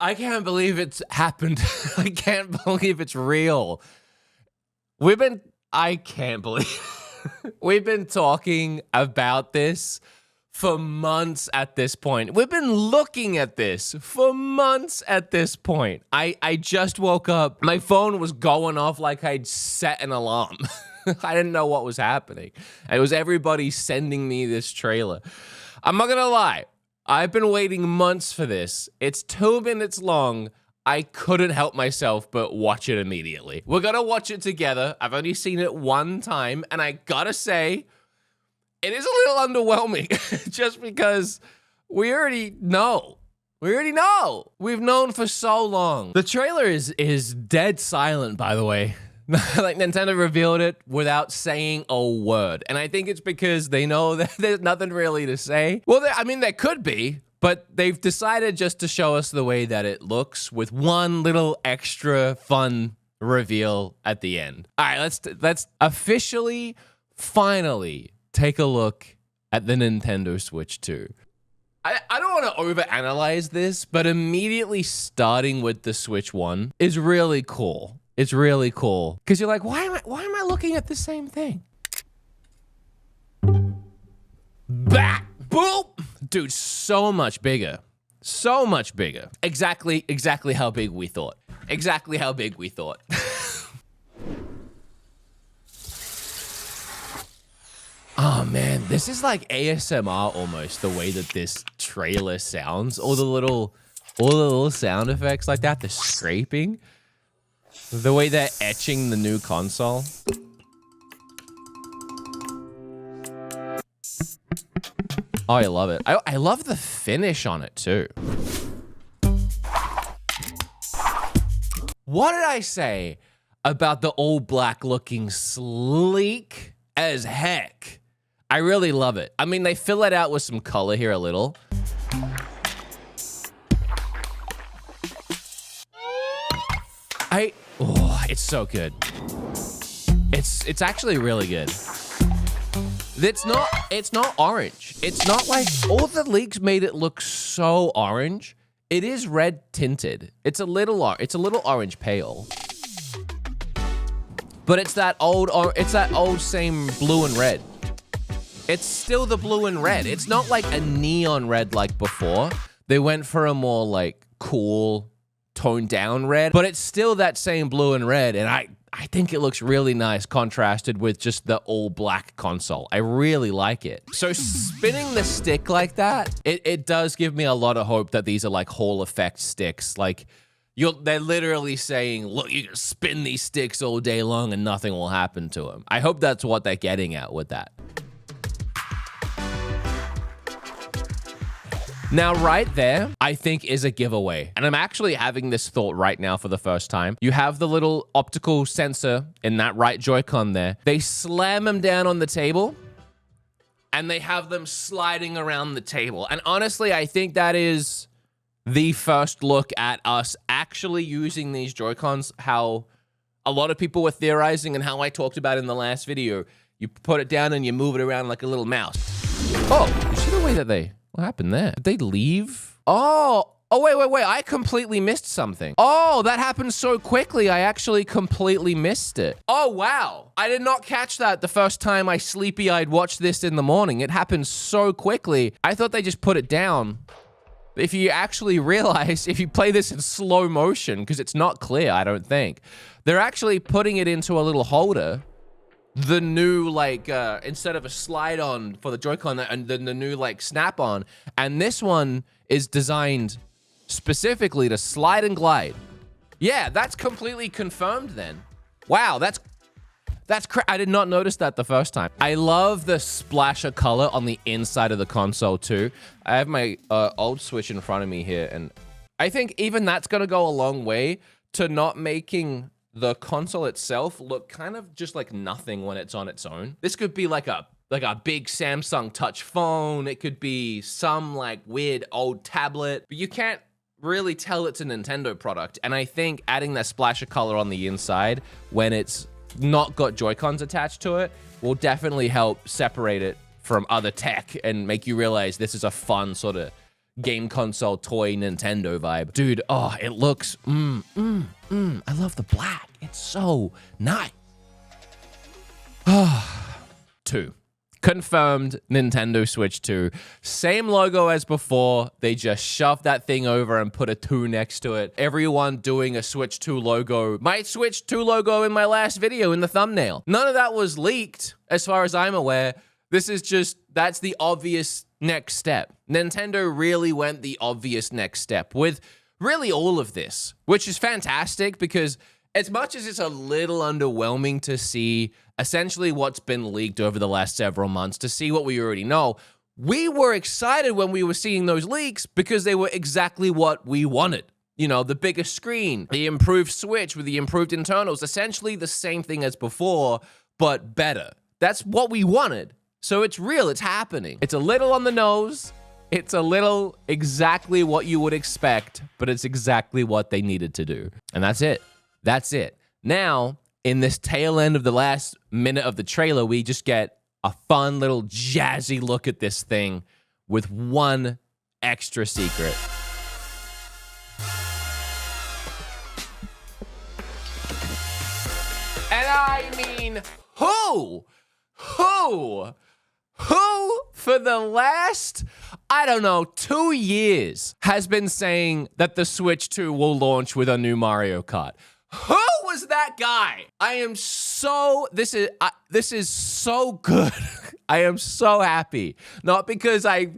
I can't believe it's happened. I can't believe it's real. I can't believe we've been talking about this for months at this point. We've been looking at this for months at this point. I just woke up. My phone was going off like I'd set an alarm. I didn't know what was happening. And it was everybody sending me this trailer. I'm not gonna lie. I've been waiting months for this. It's 2 minutes long. I couldn't help myself but watch it immediately. We're gonna watch it together. I've only seen it one time, and I gotta say, it is a little underwhelming just because we already know. We already know. We've known for so long. The trailer is dead silent, by the way. Like, Nintendo revealed it without saying a word. And I think it's because they know that there's nothing really to say. Well, I mean, there could be, but they've decided just to show us the way that it looks with one little extra fun reveal at the end. All right, let's officially, finally take a look at the Nintendo Switch 2. I don't want to overanalyze this, but immediately starting with the Switch 1 is really cool. It's really cool because you're like, why am I looking at the same thing? Back, boop, dude, so much bigger, so much bigger. Exactly how big we thought. Exactly how big we thought. Oh man, this is like ASMR almost. The way that this trailer sounds, all the little sound effects like that, the scraping. The way they're etching the new console. Oh, I love it. I love the finish on it too. What did I say about the all black looking sleek as heck? I really love it. I mean, they fill it out with some color here a little. Oh, it's so good. It's actually really good. It's not orange. It's not like all the leaks made it look so orange. It is red tinted. It's a little orange pale. But it's that old same blue and red. It's still the blue and red. It's not like a neon red like before. They went for a more like cool toned down red, but it's still that same blue and red, and I think it looks really nice contrasted with just the all black console. I really like it. So spinning the stick like that, it does give me a lot of hope that these are like Hall effect sticks. Like they're literally saying, look, you can spin these sticks all day long and nothing will happen to them. I hope that's what they're getting at with that. Now, right there, I think is a giveaway. And I'm actually having this thought right now for the first time. You have the little optical sensor in that right Joy-Con there. They slam them down on the table, and they have them sliding around the table. And honestly, I think that is the first look at us actually using these Joy-Cons, how a lot of people were theorizing and how I talked about in the last video. You put it down and you move it around like a little mouse. Oh, you see the way that what happened there? Did they leave? Oh, wait. I completely missed something. Oh, that happened so quickly. I actually completely missed it. Oh, wow. I did not catch that the first time I sleepy-eyed watched this in the morning. It happened so quickly. I thought they just put it down. If you actually realize, if you play this in slow motion, because it's not clear, I don't think, they're actually putting it into a little holder. The new, like, instead of a slide-on for the Joy-Con, and then the new, like, snap-on. And this one is designed specifically to slide and glide. Yeah, that's completely confirmed then. Wow, that's I did not notice that the first time. I love the splash of color on the inside of the console, too. I have my old Switch in front of me here, and I think even that's going to go a long way to not making the console itself look kind of just like nothing when it's on its own. This could be like a big Samsung touch phone. It could be some like weird old tablet, but you can't really tell it's a Nintendo product. And I think adding that splash of color on the inside when it's not got Joy-Cons attached to it will definitely help separate it from other tech and make you realize this is a fun sort of game console toy Nintendo vibe. Dude, oh, it looks, I love the black. It's so nice. 2. Confirmed Nintendo Switch 2. Same logo as before. They just shoved that thing over and put a 2 next to it. Everyone doing a Switch 2 logo. My Switch 2 logo in my last video in the thumbnail. None of that was leaked, as far as I'm aware. This is just, that's the obvious next step. Nintendo really went the obvious next step with really all of this, which is fantastic because as much as it's a little underwhelming to see essentially what's been leaked over the last several months, to see what we already know, we were excited when we were seeing those leaks because they were exactly what we wanted. You know, the bigger screen, the improved Switch with the improved internals, essentially the same thing as before, but better. That's what we wanted. So it's real, it's happening. It's a little on the nose. It's a little exactly what you would expect, but it's exactly what they needed to do. And that's it. That's it. Now, in this tail end of the last minute of the trailer, we just get a fun little jazzy look at this thing with one extra secret. And I mean, who for the last, I don't know, 2 years has been saying that the Switch 2 will launch with a new Mario Kart? Who was that guy? This is so good. I am so happy. Not because a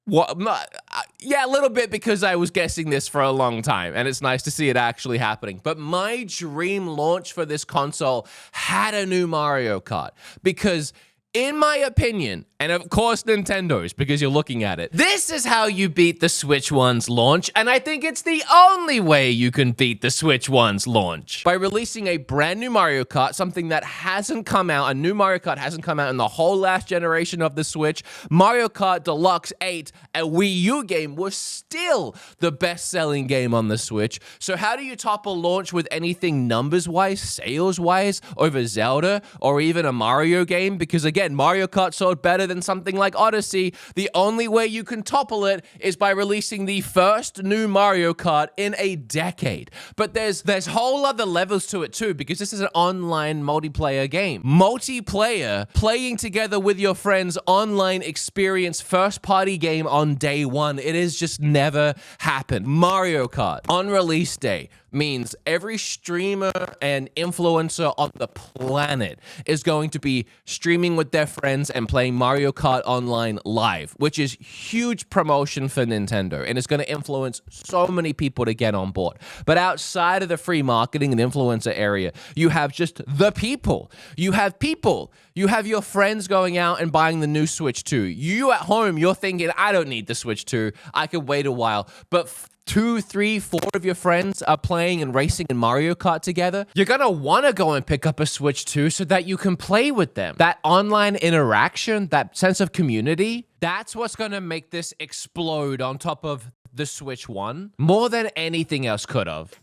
little bit because I was guessing this for a long time, and it's nice to see it actually happening. But my dream launch for this console had a new Mario Kart because, in my opinion, and of course Nintendo's, because you're looking at it, this is how you beat the Switch 1's launch, and I think it's the only way you can beat the Switch 1's launch. By releasing a brand new Mario Kart, something that hasn't come out, a new Mario Kart hasn't come out in the whole last generation of the Switch. Mario Kart Deluxe 8, a Wii U game, was still the best-selling game on the Switch. So how do you top a launch with anything numbers-wise, sales-wise, over Zelda, or even a Mario game? Because again, Mario Kart sold better than something like Odyssey. The only way you can topple it is by releasing the first new Mario Kart in a decade. But there's whole other levels to it too, because this is an online multiplayer game. Multiplayer, playing together with your friends, online experience, first party game on day one. It has just never happened. Mario Kart on release day means every streamer and influencer on the planet is going to be streaming with their friends and playing Mario Kart Online live, which is huge promotion for Nintendo, and it's going to influence so many people to get on board. But outside of the free marketing and influencer area, you have just the people. You have your friends going out and buying the new Switch 2. You at home, you're thinking, I don't need the Switch 2. I could wait a while. But 2, 3, 4 of your friends are playing and racing in Mario Kart together, you're gonna want to go and pick up a Switch 2 so that you can play with them. That online interaction, that sense of community, that's what's gonna make this explode on top of the Switch 1 more than anything else could have.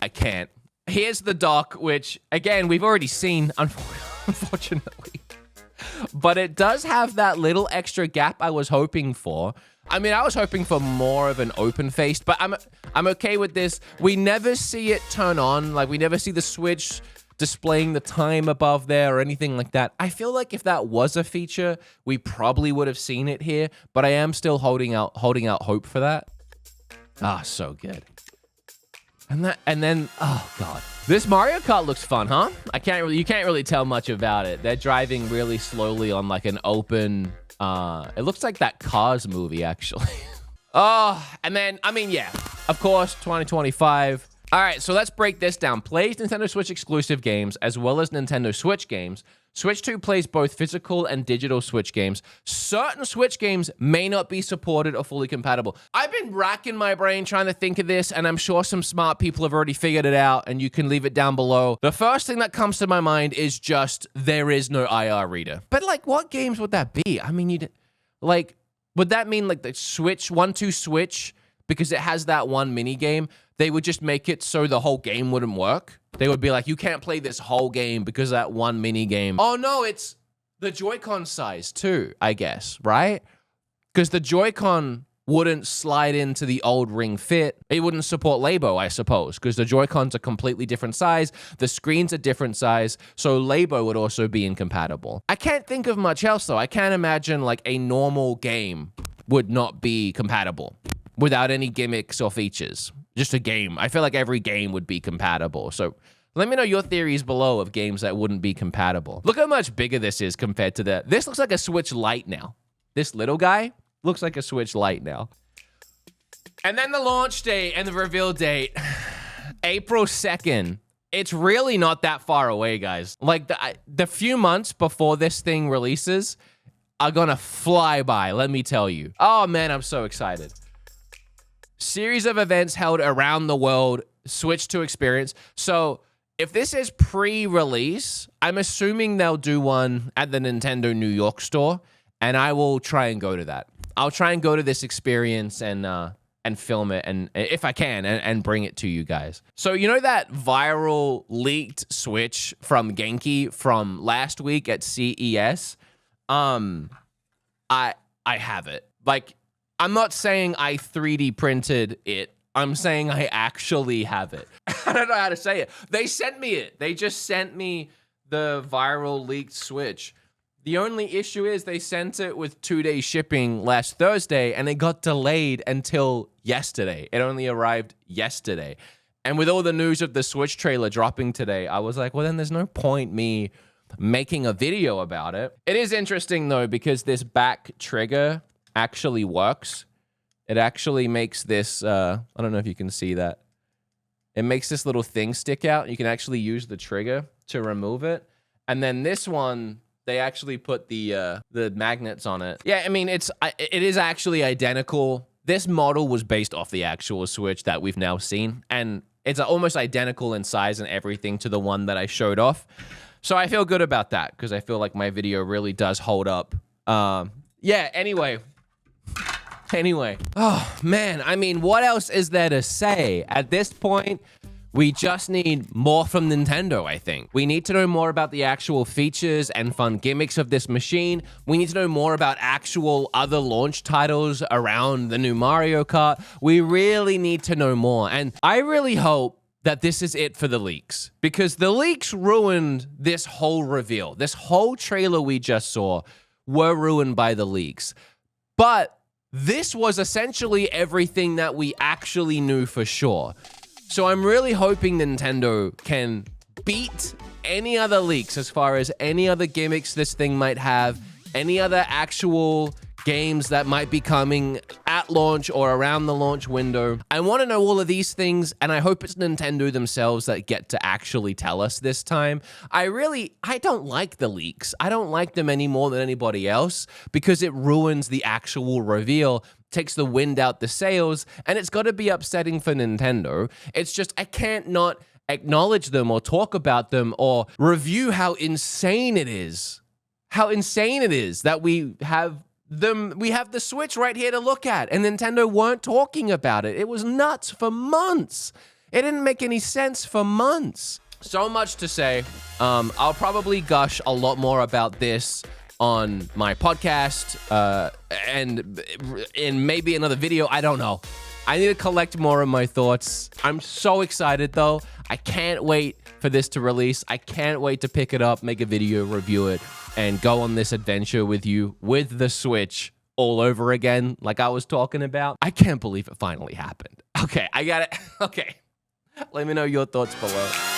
I can't. Here's the dock, which, again, we've already seen, unfortunately. But it does have that little extra gap I was hoping for. I mean, I was hoping for more of an open face, but I'm okay with this. We never see it turn on. Like, we never see the Switch displaying the time above there or anything like that. I feel like if that was a feature, we probably would have seen it here, but I am still holding out hope for that. Ah, so good. And then, oh God. This Mario Kart looks fun, huh? You can't really tell much about it. They're driving really slowly on like an open, it looks like that Cars movie, actually. Oh, and then, I mean, yeah, of course, 2025. All right, so let's break this down. Plays Nintendo Switch exclusive games as well as Nintendo Switch games. Switch 2 plays both physical and digital Switch games. Certain Switch games may not be supported or fully compatible. I've been racking my brain trying to think of this, and I'm sure some smart people have already figured it out, and you can leave it down below. The first thing that comes to my mind is just there is no IR reader. But like, what games would that be? I mean, would that mean like the Switch, 1-2 Switch, because it has that one mini game, they would just make it so the whole game wouldn't work? They would be like, you can't play this whole game because of that one mini game. Oh no, it's the Joy-Con size too, I guess, right? Because the Joy-Con wouldn't slide into the old Ring Fit. It wouldn't support Labo, I suppose, because the Joy-Cons are completely different size. The screen's a different size, so Labo would also be incompatible. I can't think of much else, though. I can't imagine, like, a normal game would not be compatible without any gimmicks or features. Just a game. I feel like every game would be compatible. So let me know your theories below of games that wouldn't be compatible. Look how much bigger this is compared to the... This looks like a Switch Lite now. This little guy looks like a Switch Lite now. And then the launch date and the reveal date, April 2nd. It's really not that far away, guys. Like, the few months before this thing releases are gonna fly by, let me tell you. Oh, man, I'm so excited. Series of events held around the world, Switch 2 experience. So if this is pre-release, I'm assuming they'll do one at the Nintendo New York store, and I will try and go to that. I'll try and go to this experience and film it, and if I can, and bring it to you guys. So you know that viral leaked Switch from Genki from last week at CES? I have it. Like, I'm not saying I 3D printed it. I'm saying I actually have it. I don't know how to say it. They sent me it. They just sent me the viral leaked Switch. The only issue is they sent it with 2-day shipping last Thursday, and it got delayed until yesterday. It only arrived yesterday. And with all the news of the Switch trailer dropping today, I was like, well, then there's no point me making a video about it. It is interesting, though, because this back trigger actually works. It actually makes this, I don't know if you can see that. It makes this little thing stick out. You can actually use the trigger to remove it. And then this one, they actually put the magnets on it. Yeah, I mean, it is actually identical. This model was based off the actual Switch that we've now seen, and it's almost identical in size and everything to the one that I showed off. So I feel good about that, because I feel like my video really does hold up. Yeah, anyway. Oh, man, I mean, what else is there to say? At this point, we just need more from Nintendo, I think. We need to know more about the actual features and fun gimmicks of this machine. We need to know more about actual other launch titles around the new Mario Kart. We really need to know more. And I really hope that this is it for the leaks, because the leaks ruined this whole reveal. This whole trailer we just saw were ruined by the leaks. But this was essentially everything that we actually knew for sure. So I'm really hoping Nintendo can beat any other leaks as far as any other gimmicks this thing might have, any other actual games that might be coming at launch or around the launch window. I want to know all of these things, and I hope it's Nintendo themselves that get to actually tell us this time. I don't like the leaks. I don't like them any more than anybody else, because it ruins the actual reveal, takes the wind out the sails, and it's got to be upsetting for Nintendo. It's just, I can't not acknowledge them or talk about them or review how insane it is. How insane it is that we have the Switch right here to look at, and Nintendo weren't talking about it. It was nuts for months. It didn't make any sense for months. So much to say. I'll probably gush a lot more about this on my podcast and in maybe another video. I don't know. I need to collect more of my thoughts. I'm so excited, though. I can't wait for this to release. I can't wait to pick it up, make a video, review it, and go on this adventure with you with the Switch all over again, like I was talking about. I can't believe it finally happened. Okay, I got it. Okay. Let me know your thoughts below.